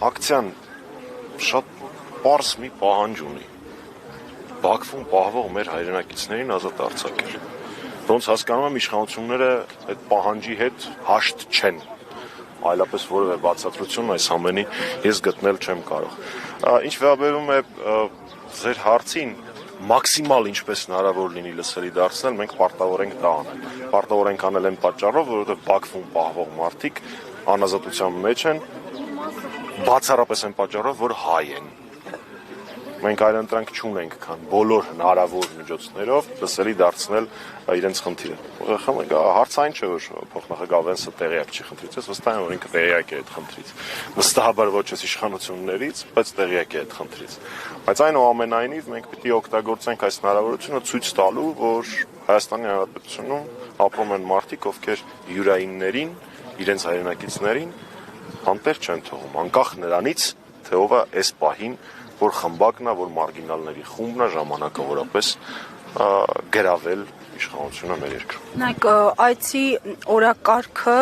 ակցիան շատ պարզ մի պահանջ ունի։ Բաքվում պահվող մեր հայրենակիցներին ազատ արձակել։ Ոնց հասկանում եմ, իշխանությունները այդ պահանջի հետ հաշտ չեն։ Այլապես որևէ բացատրություն այս ամենի ես գտնել չեմ կարող։ Ինչ վերաբերում է ձեր հարցին, մաքսիմալ ինչպես հնարավոր լինի լսելի դարձնել, մենք պարտավոր ենք դա անել։ Պարտավոր ենք անել այն պատճառով, որովհետև Բաքվում պահվող մարդիկ անազատության մեջ են, բացառապես այն պատճառով, որ հայ են։ Մենք այլընտրանք չունենք, քան բոլոր հնարավոր միջոցներով լսելի դարձնել իրենց խնդիրը։ Հարցային չէ, որ փոխնախագահ Վենսը տեղյակ չի խնդրից, ես վստահ եմ, որ ինքը տեղյակ է այդ խնդրից։ Վստահաբար ոչ ես իշխանություններից, բայց տեղյակ է այդ խնդրից։ Բայց այնուամենայնիվ մենք պիտի օգտագործենք այս հնարավորությունը ցույց տալու, որ Հայաստանի Հանրապետությունում ապրում են մարդիկ, ովքեր յուրայիններին, իրենց հայրենակիցներին անտեր չեն թողում, անկախ նրանից, թե ով է այս պահին որ խմբակն է, որ մարգինալների խումբն է ժամանակավորապես գրավել իշխանությունը մեր երկրում։ Նայեք, այցի օրակարգը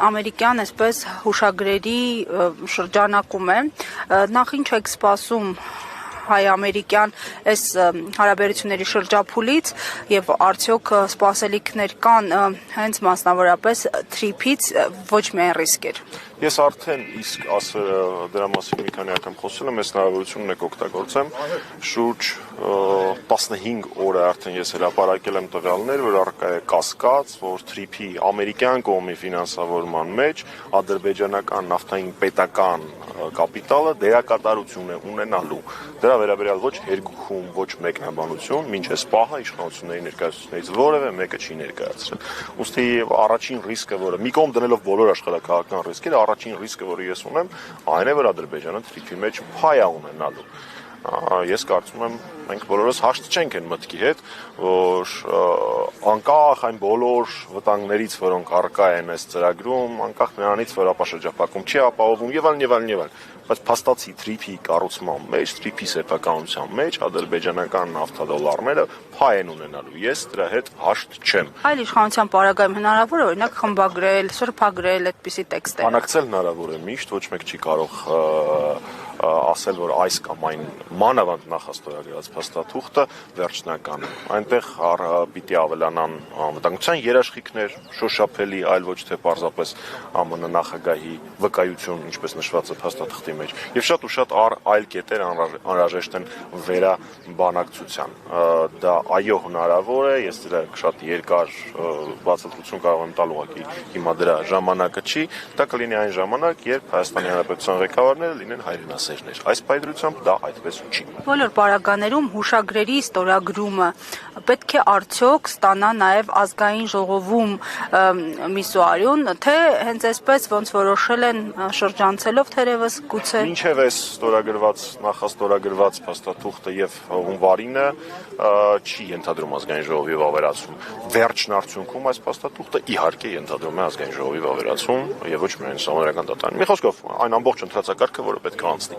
ամերիկյան այսպես հուշագրերի շրջանակում է։ Նախ ինչ եք սպասում հայ-ամերիկյան այս հարաբերությունների շրջափուլից եւ արդյոք սպասելիքներ կան հենց մասնավորապես թրիփից ոչ միայն ռիսկեր։ Ես արդեն իսկ դրա մասին մի քանի անգամ խոսել եմ, այս հնարավորությունն եք օգտագործեմ, շուրջ 15 օր արդեն ես հրապարակել եմ տվյալներ, որ առկա է կասկած, որ թրիփի ամերիկյան կողմի ֆինանսավորման մեջ ադրբեջանական նավթային պետական կապիտալը դերակատարություն է ունենալու։ Դրա վերաբերյալ ոչ երկուխում, ոչ մեկնաբանություն, մինչ այս պահը իշխանությունների ներկայացուցիչներից որևէ մեկը չի ներկայացրել։ Ուստի առաջին ռիսկը, որը մի կողմ դնելով բոլոր աշխարհակաղակական ռիսկերը, առաջին ռիսկը, որը ես ունեմ, այն է, որ Ադրբեջանը թրիփի մեջ փայ է ունենալու։ Ես կարծում եմ, մենք բոլորս հաշտ չենք այն մտքի հետ, որ անկախ այն բոլոր վտանգներից, որոնք առկա են այս ծրագրում, անկախ նրանից, որ ապաշրջապակում չի ապահովում եւ այլն, բայց փաստացի թրիփի կառուցման մեջ, թրիփի սեփականության մեջ ադրբեջանական նավթադոլարները փայ են ունենալու։ Ես դրա հետ հաշտ չեմ։ Այլ իշխանության պարագայում հնարավոր է օրինակ խմբագրել, սրբագրել այդպիսի տեքստեր։ Բանակցել հնարավոր է միշտ, ոչ մեկ չի կարող ասել, որ այս կամ այն մանավանդ նախաստորագրված փաստաթուղթը վերջնական է։ Այնտեղ պիտի ավելանան անվտանգության երաշխիքներ, շոշափելի, այլ ոչ թե պարզապես ԱՄՆ նախագահի վկայություն, ինչպես նշված է փաստաթղթի մեջ։ Եվ շատ ու շատ այլ կետեր անհրաժեշտ են վերաբանակցության։ Դա այո հնարավոր է, ես դրա շատ երկար բացատրություն կարող եմ տալ, ուղղակի հիմա դրա ժամանակը չի, դա կլինի այն ժամանակ, երբ Հայաստանի Հանրապետության ղեկավարները լինեն հայրենասերներ։ Այս պայծրությամբ դա այդպես չի։ Բոլոր պարագաներում հուշագրերի ստորագրումը պետք է արդյոք ստանա նաև ազգային ժողովում միսուարյուն, թե հենց այսպես ոնց որոշել են շրջանցելով թերևս գուցե։ Մինչև այս նախաստորագրված փաստաթուղթը եւ հունվարինը չի ենթադրում ազգային ժողովի վավերացում։ Վերջն արդյունքում այս փաստաթուղթը իհարկե ենթադրում է ազգային ժողովի վավերացում եւ ոչ միայն համանդրական դատարանի։ Մի խոսքով այն ամբողջ ընտրացակարգը, որը պետք է անցնի։